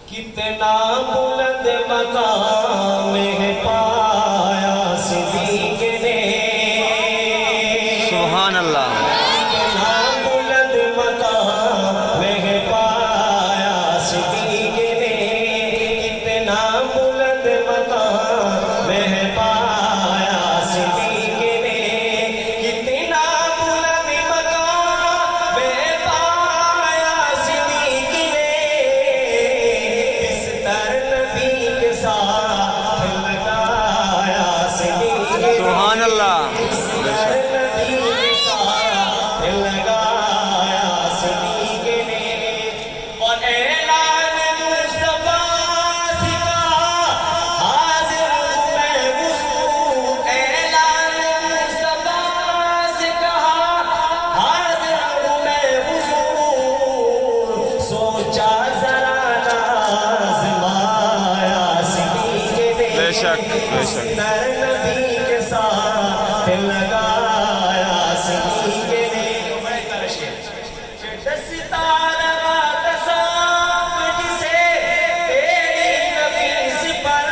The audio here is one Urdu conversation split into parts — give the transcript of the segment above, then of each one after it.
کتنا بلند مقام ہے پایا صدیق نے، سبحان اللہ۔ کتنا بلند مقام ہے پایا صدیق نے، کتنا بلند مقام ہے پایا صدیق نے، کتنا بلند مقام ہے پایا صدیق نے، بستر نبی کے ساتھ لگایا صدیق نے، سبحان اللہ۔ بستر نبی کے ساتھ لگایا صدیق نے، اور اعلان مصطفیٰ سے کہا حاضر ہوں میں حضور، اعلان مصطفیٰ سے کہا حاضر ہوں میں حضور، سوچا ذرا آزمایا صدیق نے، بے شک بے شک۔ بستر نبی کے ساتھ لگایا صدیق نے، دستار تصاف جسے تیری نفیس پر،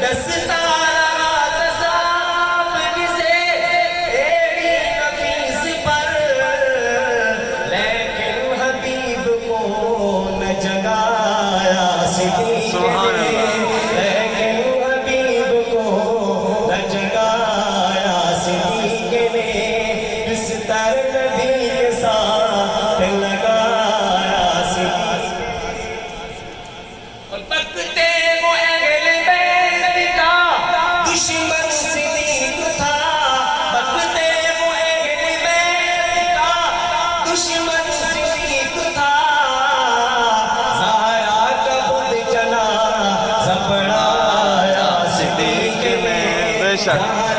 دستار تصاف جسے تیری نفیس پر، لیکن حبیب کو نہ جگایا صدیق سبحان نے، اللہ۔ لیکن حبیب کو نہ جگایا صدیق نے، بستر نبی کے ساتھ لگایا صدیق نے، اور بکتے وہ اہل بیت کا دشمن صدیق تھا، بکتے وہ اہل بیت کا دشمن صدیق تھا، زہرا کا خود جنا زپڑایا صدیق نے، بے شک۔